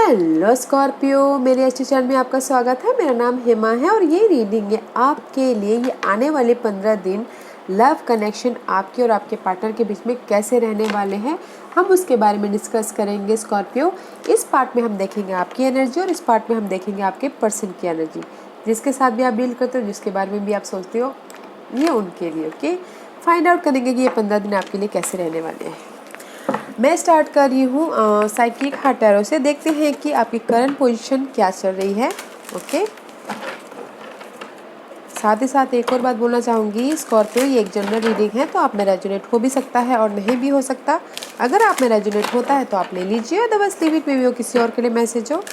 Hello Scorpio, मेरे अच्छे channel में आपका स्वागत है। मेरा नाम हेमा है और ये रीडिंग है आपके लिए। ये आने वाले 15 दिन लव कनेक्शन आपके और आपके पार्टनर के बीच में कैसे रहने वाले हैं, हम उसके बारे में डिस्कस करेंगे स्कॉर्पियो। इस पार्ट में हम देखेंगे आपकी एनर्जी और इस पार्ट में हम देखेंगे आपके पर्सन की एनर्जी। जिसके साथ भी आप डील करते हो, जिसके बारे में भी आप सोचते हो, ये उनके लिए ओके। फाइंड आउट करेंगे कि ये 15 दिन आपके लिए कैसे रहने वाले हैं। मैं स्टार्ट कर रही हूँ साइकिक हार्ट टैरो से। देखते हैं कि आपकी करंट पोजीशन क्या चल रही है ओके। साथ ही साथ एक और बात बोलना चाहूँगी स्कॉर्पियो, ये एक जनरल रीडिंग है, तो आप में रेजोनेट हो भी सकता है और नहीं भी हो सकता। अगर आप में रेजोनेट होता है तो आप ले लीजिए, अदरवाइज लीव इट में भी हो, किसी और के लिए मैसेज हो।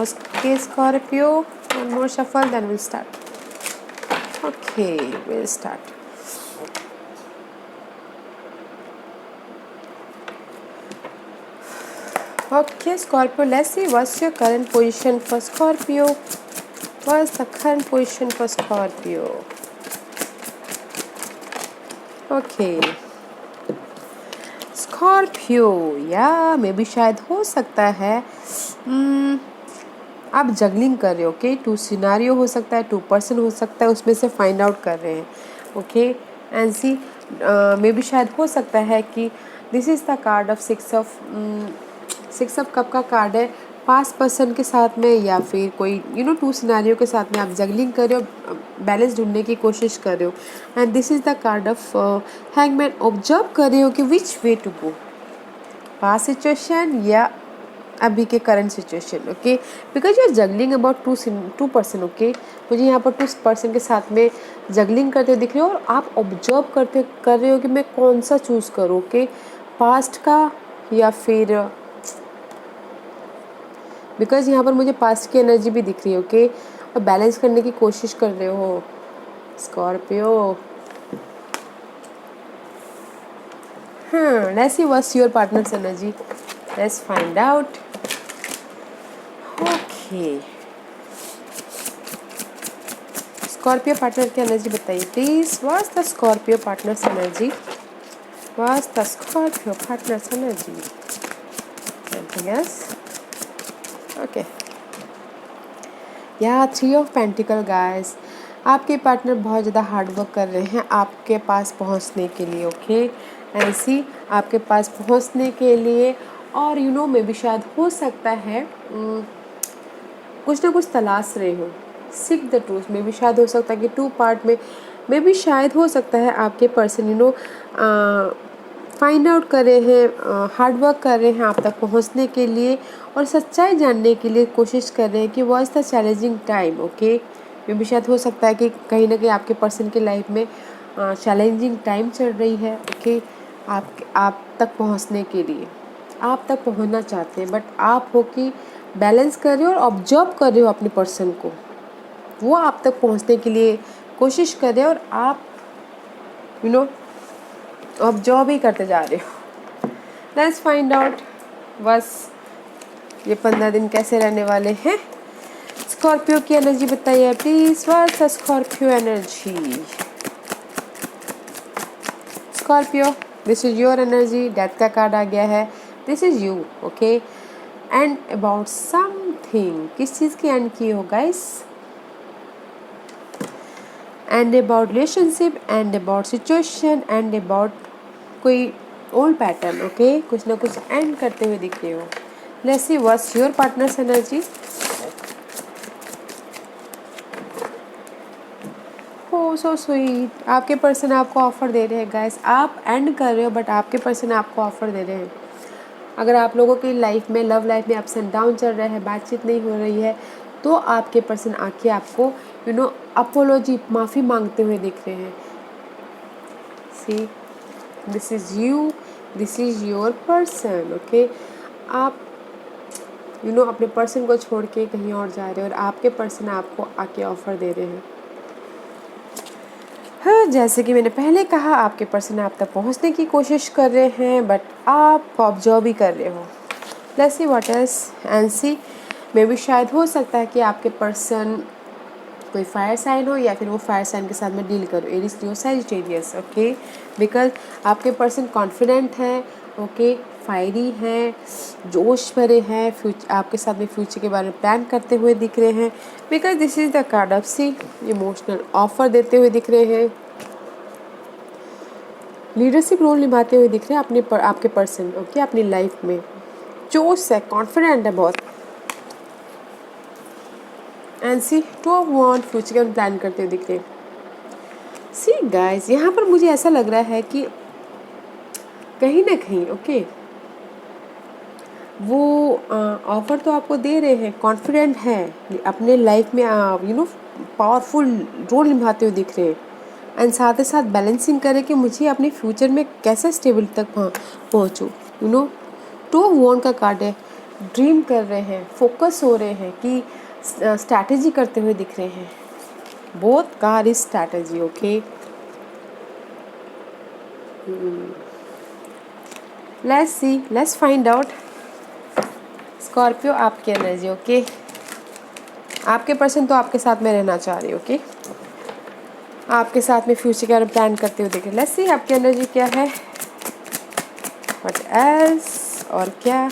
Okay Scorpio, one more shuffle then will start. Okay will start. Okay, Scorpio, let's see what's your current position for Scorpio. What's the current position for Scorpio? Okay. Scorpio, या मे भी शायद हो सकता है आप जगलिंग कर रहे हो ओके। 2 सिनारियो हो सकता है, 2 पर्सन हो सकता है, उसमें से फाइंड आउट कर रहे हैं ओके। एंड सी मे भी शायद हो सकता है कि this is the card of 6 of cup का कार्ड है। पास्ट पर्सन के साथ में या फिर कोई 2 सिनारियो के साथ में आप जगलिंग कर रहे हो, बैलेंस ढूंढने की कोशिश कर रहे हो। And this is the card of hangman. Observe कर रहे हो कि which way to go, past situation या अभी के current situation okay. Because you are juggling about two person okay. मुझे यहाँ पर 2 पर्सन के साथ में जगलिंग करते हुए दिख रहे हो और आप ऑब्जर्व कर रहे हो कि मैं कौन सा चूज़ करूँ ओके, पास्ट का या फिर बिकॉज यहाँ पर मुझे पास्ट की एनर्जी भी दिख रही है ओके। और बैलेंस करने की कोशिश कर रहे हो Scorpio. Let's see what's your partners energy, let's find out okay. Scorpio partner की एनर्जी बताइए please. What's the Scorpio partners energy, what's the Scorpio partners energy. Anything else okay. या 3 ऑफ पेंटिकल गाइस, आपके partner बहुत ज़्यादा hard work कर रहे हैं आपके पास पहुंचने के लिए ओके। ऐसी आपके पास पहुंचने के लिए और में भी शायद हो सकता है कुछ ना कुछ तलाश रहे हो। सीक द ट्रूथ में भी शायद हो सकता है कि 2 पार्ट में भी शायद हो सकता है आपके पर्सन फाइंड आउट कर रहे हैं, हार्ड वर्क कर रहे हैं आप तक पहुंचने के लिए और सच्चाई जानने के लिए कोशिश कर रहे हैं कि what is the challenging time okay. ये भी शायद हो सकता है कि कहीं ना कहीं आपके पर्सन की लाइफ में चैलेंजिंग टाइम चल रही है ओके। आप तक पहुंचने के लिए आप तक पहुंचना चाहते हैं, बट आप हो कि बैलेंस कर रहे हो और ऑब्जर्व कर रहे हो अपने पर्सन को, वो आप तक पहुंचने के लिए कोशिश कर रहे हो और आप ऑब्जर्व ही करते जा रहे हो। लेट्स फाइंड आउट बस ये 15 दिन कैसे रहने वाले हैं। स्कॉर्पियो की एनर्जी बताइए please. What's the Scorpio energy. Scorpio, this is your energy. Death का कार्ड आ गया है, this is you okay. And about something, किस चीज़ की एंड की हो guys. And about relationship, and about situation, and about कोई ओल्ड पैटर्न ओके। कुछ ना कुछ एंड करते हुए दिख रहे हो। Let's see what's your partners energy. हो सो स्वीट, आपके पर्सन आपको ऑफर दे रहे हैं गाइस। आप एंड कर रहे हो बट आपके पर्सन आपको ऑफर दे रहे हैं। अगर आप लोगों की लाइफ में, लव लाइफ में अप्स एंड डाउन चल रहा है, बातचीत नहीं हो रही है, तो आपके पर्सन आके आपको अपोलॉजी, माफ़ी मांगते हुए दिख रहे हैं। See this is you, this is your person okay. आप अपने पर्सन को छोड़ के कहीं और जा रहे हो और आपके पर्सन आपको आके ऑफर दे रहे हैं। हाँ, जैसे कि मैंने पहले कहा, आपके पर्सन आप तक पहुंचने की कोशिश कर रहे हैं बट आप ऑब्जर्व भी कर रहे हो। Let's see what else. And see मे भी शायद हो सकता है कि आपके पर्सन कोई फायर साइन हो या फिर वो फायर साइन के साथ में डील करो, Eris Leo Sagittarius okay. Because आपके पर्सन कॉन्फिडेंट है ओके, फायरी हैं, जोश भरे हैं, फ्यूचर आपके साथ में फ्यूचर के बारे में प्लान करते हुए दिख रहे हैं। Because this is the card of see, emotional offer देते हुए दिख रहे हैं, लीडरशिप रोल निभाते हुए दिख रहे हैं आपके पर्सन, ओके, अपनी लाइफ में जोश है, कॉन्फिडेंट है बहुत। And see two of wand, future के प्लान करते हुए दिख रहे हैं। सी गाइस, यहाँ पर मुझे ऐसा लग रहा है कि कहीं ना कहीं ओके वो ऑफर तो आपको दे रहे हैं, कॉन्फिडेंट है, अपने लाइफ में पावरफुल रोल निभाते हुए दिख रहे हैं। एंड साथ ही साथ बैलेंसिंग करें कि मुझे अपने फ्यूचर में कैसे स्टेबल तक पहुँचूँ। टू ऑफ वॉन्ड का कार्ड है, ड्रीम कर रहे हैं, फोकस हो रहे हैं कि स्ट्रैटेजी करते हुए दिख रहे हैं। Both card is strategy, okay. Let's see, let's find out. Scorpio आपकी एनर्जी, ओके। आपके पर्सन तो आपके साथ में रहना चाह रहे, ओके, आपके साथ में फ्यूचर के बारे में प्लान करते हुए देखें। लेट्स सी आपकी एनर्जी क्या है, व्हाट एल्स, और क्या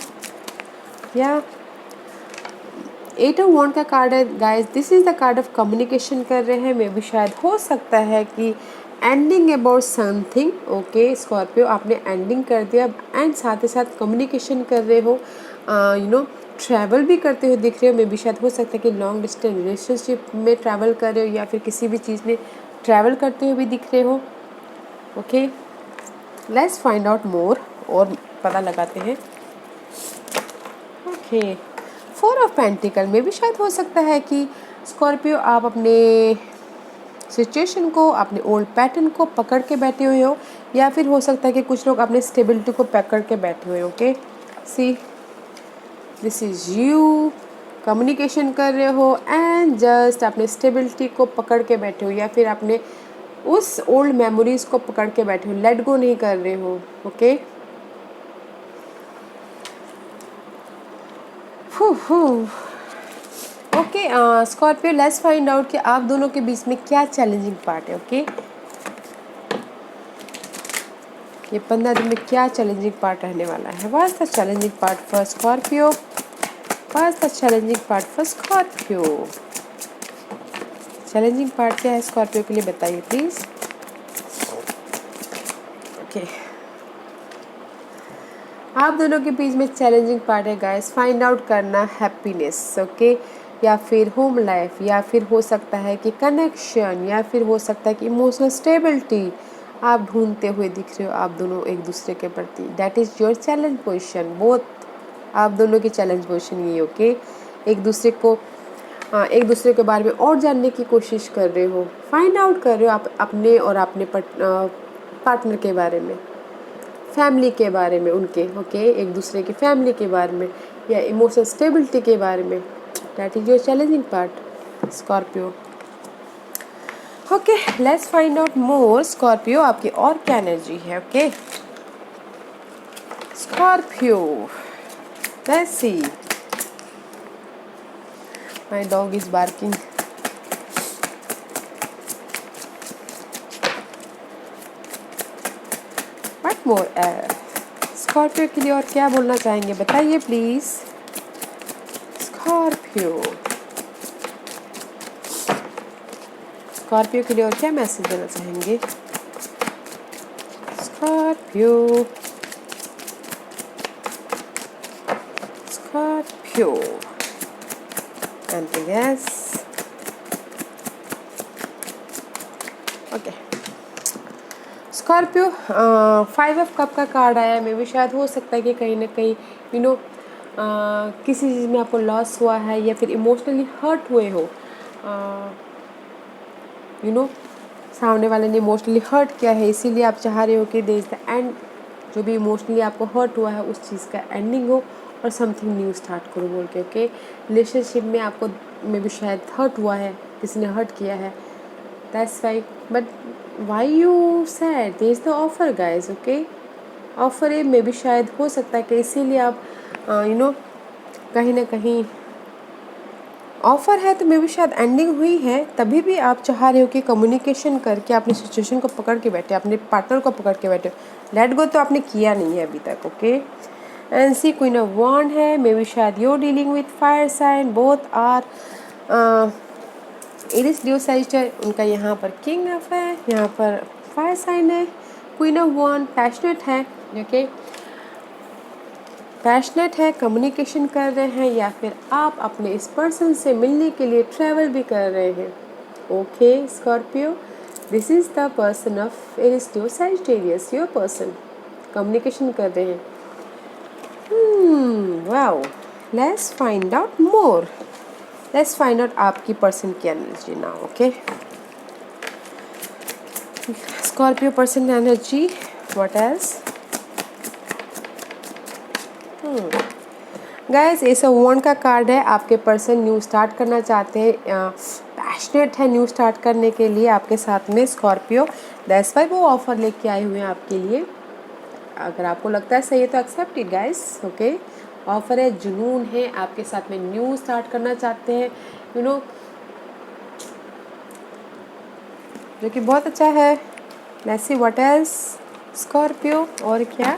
एट ऑफ वॉन्ड का कार्ड है guys. This is the card of communication कर रहे हैं, मे भी शायद हो सकता है कि ending about something, okay. Scorpio आपने एंडिंग कर दिया एंड साथ ही साथ कम्युनिकेशन कर रहे हो, ट्रैवल भी करते हुए दिख रहे हो, मे भी शायद हो सकता है कि लॉन्ग डिस्टेंस रिलेशनशिप में ट्रैवल कर रहे हो या फिर किसी भी चीज़ में ट्रैवल करते हुए भी दिख रहे हो, ओके। लेट्स फाइंड आउट मोर, और पता लगाते हैं, ओके। फोर ऑफ पेंटिकल में भी शायद हो सकता है कि स्कॉर्पियो आप अपने सिचुएशन को, अपने ओल्ड पैटर्न को पकड़ के बैठे हुए हो, या फिर हो सकता है कि कुछ लोग अपने स्टेबिलिटी को पकड़ के बैठे हुए हो, okay. See this is you, communication कर रहे हो एंड जस्ट अपने स्टेबिलिटी को पकड़ के बैठे हो, या फिर अपने उस ओल्ड मेमोरीज को पकड़ के बैठे हो, लेट गो नहीं कर रहे हो, okay. Okay Scorpio, let's find out कि आप दोनों के बीच में क्या चैलेंजिंग पार्ट है, ओके। ये 15 दिन में क्या चैलेंजिंग पार्ट रहने वाला है। What is the challenging part for Scorpio, what is the challenging part for Scorpio. Challenging part क्या है स्कॉर्पियो के लिए, बताइए प्लीज, ओके। आप दोनों के बीच में चैलेंजिंग पार्ट है गाइस, फाइंड आउट करना हैप्पीनेस, ओके, या फिर होम लाइफ, या फिर हो सकता है कि कनेक्शन, या फिर हो सकता है कि इमोशनल स्टेबिलिटी आप ढूंढते हुए दिख रहे हो आप दोनों एक दूसरे के प्रति। That is your challenge position, both आप दोनों की चैलेंज पोजीशन ये, ओके। एक दूसरे के बारे में और जानने की कोशिश कर रहे हो, फाइंड आउट कर रहे हो आप अपने और अपने पार्टनर के बारे में, फैमिली के बारे में उनके, ओके, एक दूसरे की फैमिली के बारे में या इमोशनल स्टेबिलिटी के बारे में। That is your challenging part Scorpio, okay. Let's find out more Scorpio, आपकी और क्या एनर्जी है, okay. Scorpio, let's see, my dog is barking. What more Scorpio के लिए और क्या बोलना चाहेंगे, बताइए प्लीज स्कॉर्पियो। स्कॉर्पियो के लिए और क्या मैसेज देना चाहेंगे Scorpio, Scorpio, anything else, okay. Scorpio 5 of cup का कार्ड आया है, मे भी शायद हो सकता है कि कहीं ना कहीं किसी चीज़ में आपको लॉस हुआ है या फिर इमोशनली हर्ट हुए हो, सामने वाले ने इमोशनली हर्ट किया है, इसीलिए आप चाह रहे हो कि देयर इज द एंड, जो भी इमोशनली आपको हर्ट हुआ है उस चीज़ का एंडिंग हो और समथिंग न्यू स्टार्ट करो बोल के, ओके। रिलेशनशिप में आपको मे भी शायद हर्ट हुआ है, किसी ने हर्ट किया है, that's why, but why you sad, there is the offer guys, okay. Offer है, मे भी शायद हो सकता है कि इसीलिए आप कहीं ना कहीं ऑफर है, तो मे भी शायद एंडिंग हुई है, तभी भी आप चाह रहे हो कि कम्युनिकेशन करके अपनी सिचुएशन को पकड़ के बैठे, अपने पार्टनर को पकड़ के बैठे। लेट गो तो आपने किया नहीं है अभी तक, okay. And see queen of wand है, मे बी शायद you dealing with fire sign, both are Aries Leo Sagittarius, उनका यहाँ पर किंग ऑफ है, यहाँ पर फायर साइन है। क्वीन ऑफ वॉन्ड पैशनेट है, ओके, पैशनेट है, कम्युनिकेशन कर रहे हैं, या फिर आप अपने इस पर्सन से मिलने के लिए ट्रैवल भी कर रहे हैं। Okay Scorpio, this is the person of Aries Leo Sagittarius, your person communication कर रहे हैं। Wow, let's find out more, let's find out आपकी पर्सन की energy now. Okay Scorpio person energy, what else? Guys ace of wand का card है, आपके person new start करना चाहते हैं, पैशनेट है न्यू स्टार्ट करने के लिए आपके साथ में स्कॉर्पियो, दैट्स व्हाई वो ऑफर लेके आए हुए हैं आपके लिए। अगर आपको लगता है सही है तो accept it guys. Okay offer है, जुनून है, आपके साथ में न्यू स्टार्ट करना चाहते हैं, यू नो, जो कि बहुत अच्छा है। Let's see what else Scorpio, और क्या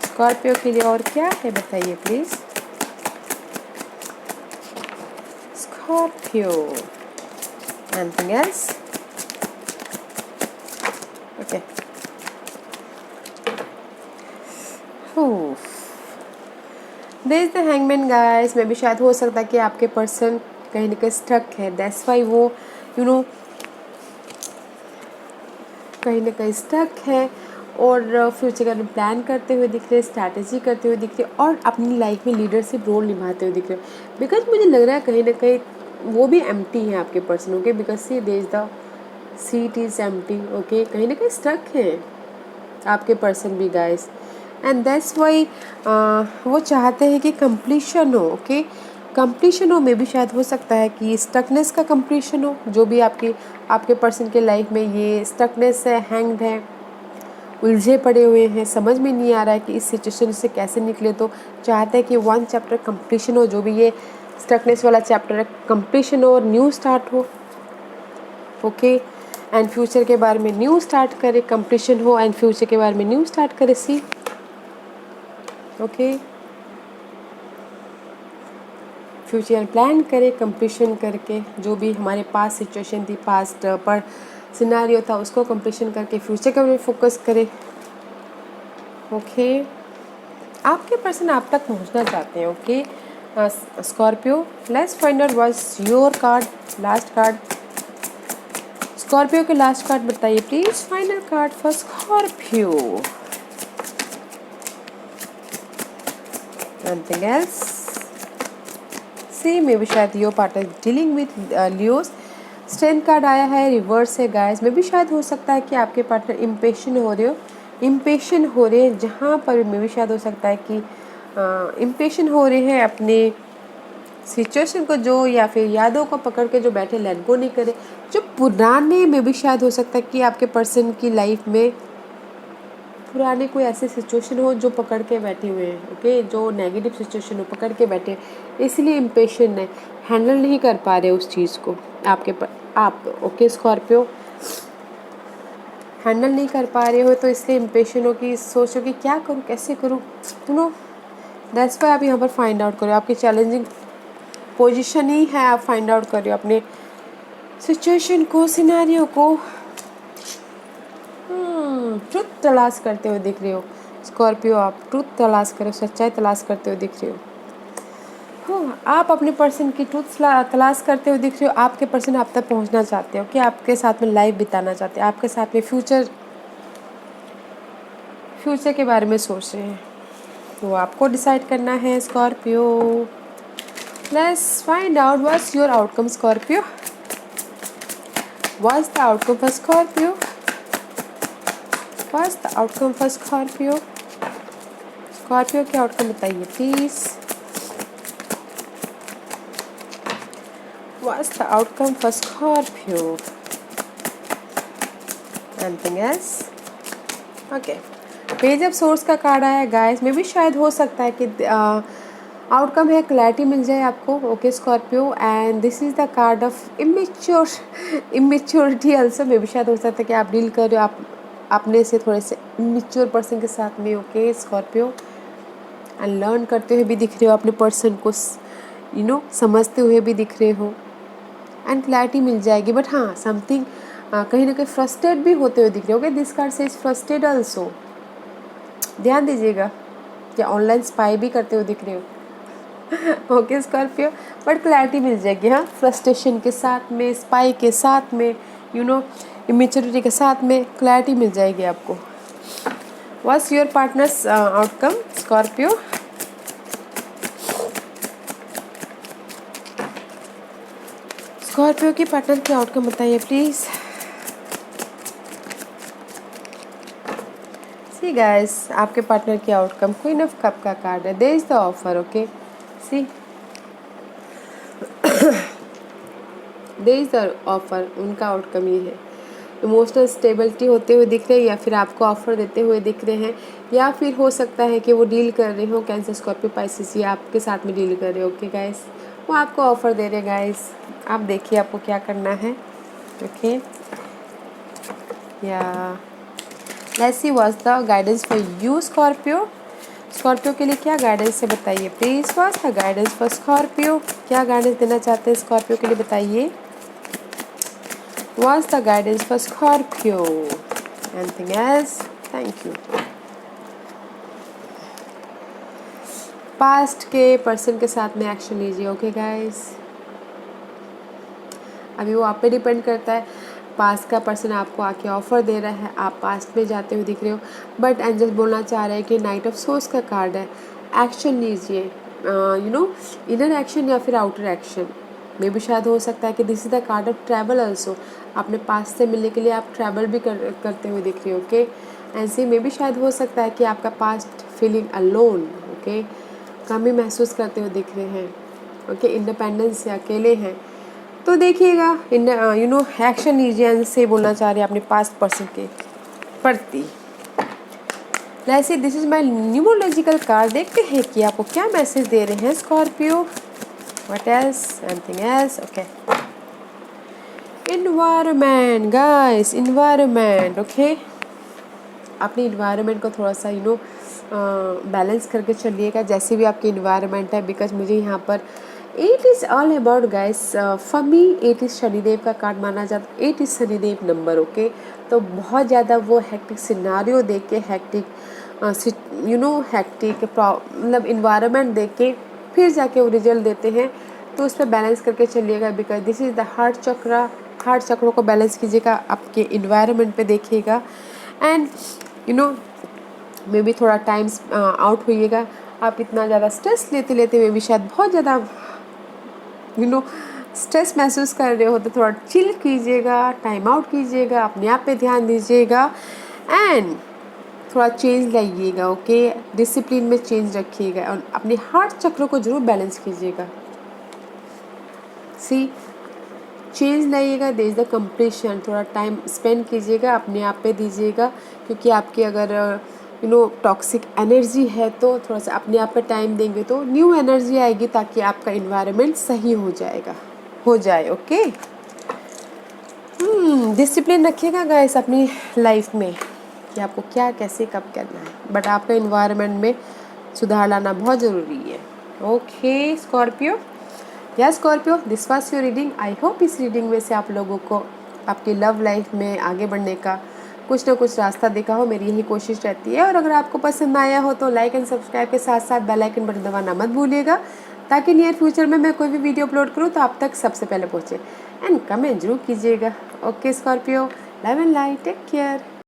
स्कॉर्पियो के लिए और क्या है बताइए please. Scorpio, anything else? Okay there is the hangman guys, में भी शायद हो सकता है कि आपके पर्सन कहीं ना कहीं स्टक है, दैट्स व्हाई वो यू नो कहीं ना कहीं स्टक है और फ्यूचर का प्लान करते हुए दिख रहे हैं, स्ट्रैटेजी करते हुए दिख रहे हैं, और अपनी लाइफ में लीडरशिप रोल निभाते हुए दिख रहे हैं। बिकॉज मुझे लग रहा है कहीं ना कहीं वो भी एम्प्टी है आपके person, okay, because see there is the seat is empty, okay, कहीं ना कहीं स्टक है आपके पर्सन भी गाइस, एंड दैट्स वाई वो चाहते हैं कि कंप्लीशन हो। ओके कंप्लीशन हो, में भी शायद हो सकता है कि स्टकनेस का कंप्लीशन हो, जो भी आपके पर्सन के लाइफ में ये स्टकनेस है, हैंग्ड है, उलझे पड़े हुए हैं, समझ में नहीं आ रहा है कि इस सिचुएशन से कैसे निकले, तो चाहते हैं कि वन चैप्टर कंप्लीशन हो, जो भी ये स्टकनेस वाला चैप्टर है कंप्लीशन हो और न्यू स्टार्ट हो। ओके एंड फ्यूचर के बारे में न्यू स्टार्ट करे, कंप्लीशन हो एंड फ्यूचर के बारे में न्यू स्टार्ट करे। सी ओके फ्यूचर प्लान करे कंप्लीशन करके, जो भी हमारे पास सिचुएशन थी, पास्ट पर सिनेरियो था, उसको कंप्लीशन करके फ्यूचर के बारे में फोकस करे। ओके आपके पर्सन आप तक पहुंचना चाहते हैं। Okay Scorpio, let's find out what's your card, last card Scorpio के लास्ट कार्ड बताइए please, final card for Scorpio. Anything else? See, मे भी शायद your partner dealing with Leos, strength card आया है, रिवर्स है गाइस, में भी शायद हो सकता है कि आपके पार्टनर इम्पेशेंट हो रहे हैं, जहाँ पर में भी शायद हो सकता है कि इम्पेशेंट हो रहे हैं अपने सिचुएशन को, जो या फिर यादों को पकड़ के जो बैठे, लेट गो नहीं करे, जो पुराने, में भी शायद हो सकता है कि आपके पर्सन की लाइफ में पुराने कोई ऐसे सिचुएशन हो जो पकड़ के बैठे हुए हैं। ओके जो नेगेटिव सिचुएशन हो, पकड़ के बैठे, इसलिए इम्पेशेंट है, हैंडल नहीं कर पा रहे उस चीज़ को आप ओके स्कॉर्पियो हैंडल नहीं कर पा रहे हो, तो इसलिए इम्पेशेंट हो कि सोचो कि क्या करूँ, कैसे करूँ, नो दैट्स व्हाई आप यहाँ पर फाइंड आउट करो, आपकी चैलेंजिंग पोजीशन ही है, आप फाइंड आउट करो अपने सिचुएशन को, सिनेरियो को, ट्रुथ तलाश करते हुए दिख रहे हो स्कॉर्पियो, आप ट्रुथ तलाश करो, सच्चाई तलाश करते हुए दिख रहे हो। आप अपने पर्सन की ट्रुथ तलाश करते हुए दिख रहे हो, आपके पर्सन आप तक पहुंचना चाहते हो, कि आपके साथ में लाइफ बिताना चाहते हैं, आपके साथ में फ्यूचर के बारे में सोच रहे हैं, तो आपको डिसाइड करना है Scorpio. Let's find out what's your outcome Scorpio, what's the outcome for Scorpio, what's the outcome for Scorpio, Scorpio के आउटकम बताइए please, what's the outcome for Scorpio, anything else? Okay page of source का card आया guys, में भी शायद हो सकता है कि आउटकम है, क्लैरिटी मिल जाए आपको। Okay Scorpio, and this is the card of immaturity also, में भी शायद हो सकता है कि आप डील कर रहे हो, आप अपने से थोड़े से मैच्योर पर्सन के साथ में, ओके स्कॉर्पियो। एंड लर्न करते हुए भी दिख रहे हो अपने पर्सन को, समझते हुए भी दिख रहे हो। एंड क्लैरिटी मिल जाएगी, बट हाँ समथिंग कहीं ना कहीं फ्रस्ट्रेट भी होते हुए दिख रहे हो। ओके, दिस कार्ड से इज फ्रस्ट्रेट ऑल्सो, ध्यान दीजिएगा। या ऑनलाइन स्पाई भी करते हुए दिख रहे हो। ओके स्कॉर्पियो, बट क्लैरिटी मिल जाएगी। हाँ, फ्रस्ट्रेशन के साथ में, स्पाई के साथ में, इमेच्योरिटी के साथ में क्लैरिटी मिल जाएगी आपको। What's your partner's outcome Scorpio? Scorpio की पार्टनर की आउटकम बताइए प्लीज। सी गाइस, आपके पार्टनर की आउटकम क्वीन ऑफ कप का कार्ड है। There is the offer, okay see there is the offer. उनका आउटकम ये है, इमोशनल स्टेबिलिटी होते हुए दिख रहे हैं, या फिर आपको ऑफर देते हुए दिख रहे हैं, या फिर हो सकता है कि वो डील कर रहे हो, कैंसर स्कॉर्पियो पाइसेस, ये आपके साथ में डील कर रहे हो। ओके गाइस, वो आपको ऑफर दे रहे हैं गाइस, आप देखिए आपको क्या करना है। ओके, या let's see what's the guidance for you Scorpio. Scorpio के लिए क्या गाइडेंस है बताइए please. What's the guidance for Scorpio? क्या गाइडेंस देना चाहते हैं स्कॉर्पियो के लिए बताइए। What's the guidance for Scorpio? Anything else? Thank you. Past के पर्सन के साथ में एक्शन लीजिए। ओके गाइस, अभी वो आप पे डिपेंड करता है। पास्ट का पर्सन आपको आके ऑफर दे रहा है, आप पास्ट में जाते हुए दिख रहे हो, बट एंजल्स बोलना चाह रहे हैं कि नाइट ऑफ सोर्स का कार्ड है, एक्शन लीजिए। इनर एक्शन या फिर आउटर एक्शन में भी शायद हो सकता है कि this is the card of travel also. अपने पास से मिलने के लिए आप ट्रैवल भी करते हुए दिख रहे हो। ओके, ऐसे में भी शायद हो सकता है कि आपका पास्ट फीलिंग अलोन, ओके, कमी महसूस करते हुए दिख रहे हैं। ओके, इंडिपेंडेंस से अकेले हैं, तो देखिएगा एक्शन लीजिए। ऐसे बोलना चाह रहे हैं अपने पास्ट पर्सन के प्रति। वैसे this is my numerological card, देखते हैं कि आपको क्या मैसेज दे रहे हैं Scorpio. What else? Anything else? Okay, environment guys, environment. Okay, अपने इन्वायरमेंट को थोड़ा सा बैलेंस करके चलिएगा, जैसे भी आपकी इन्वायरमेंट है। बिकॉज मुझे यहाँ पर 8 is all about guys, for me 8 is Shanidev का कार्ड माना जाता है। 8 इज़ शनिदेव नंबर। ओके, तो बहुत ज़्यादा वो हेक्टिक सिनारियो देख के, हेक्टिक हेक्टिक मतलब इन्वायरमेंट देख के फिर जाके वो रिजल्ट देते हैं, तो उस पर बैलेंस करके चलिएगा। Because this is the heart chakra. Heart चक्रों को बैलेंस कीजिएगा, आपके इन्वायरमेंट पे देखिएगा। एंड मे भी थोड़ा टाइम आउट होइएगा। आप इतना ज़्यादा स्ट्रेस लेते लेते मे भी शायद बहुत ज़्यादा स्ट्रेस महसूस कर रहे हो, तो थोड़ा चिल कीजिएगा, टाइम आउट कीजिएगा, अपने आप पे ध्यान दीजिएगा एंड थोड़ा चेंज लाइएगा। ओके, डिसिप्लिन में चेंज रखिएगा और अपने हार्ट चक्रों को जरूर बैलेंस कीजिएगा। सी, चेंज लाइएगा, देयर इज द कंप्लीशन। थोड़ा टाइम स्पेंड कीजिएगा, अपने आप पे दीजिएगा, क्योंकि आपकी अगर टॉक्सिक एनर्जी है तो थोड़ा सा अपने आप पे टाइम देंगे तो न्यू एनर्जी आएगी, ताकि आपका इन्वायरमेंट सही हो जाए। ओके, डिसिप्लिन रखिएगा गाइस अपनी लाइफ में कि आपको क्या कैसे कब करना है, बट आपका इन्वायरमेंट में सुधार लाना बहुत ज़रूरी है। ओके स्कॉर्पियो, या Scorpio, this was your reading. I hope इस रीडिंग में से आप लोगों को आपकी लव लाइफ में आगे बढ़ने का कुछ ना कुछ रास्ता दिखा हो, मेरी यही कोशिश रहती है। और अगर आपको पसंद आया हो तो लाइक एंड सब्सक्राइब के साथ साथ बेल आइकन बटन दबाना मत भूलिएगा, ताकि नियर फ्यूचर में मैं कोई भी वीडियो अपलोड करूँ तो आप तक सबसे पहले पहुँचे। एंड कमेंट जरूर कीजिएगा। Okay Scorpio, love and light, take care.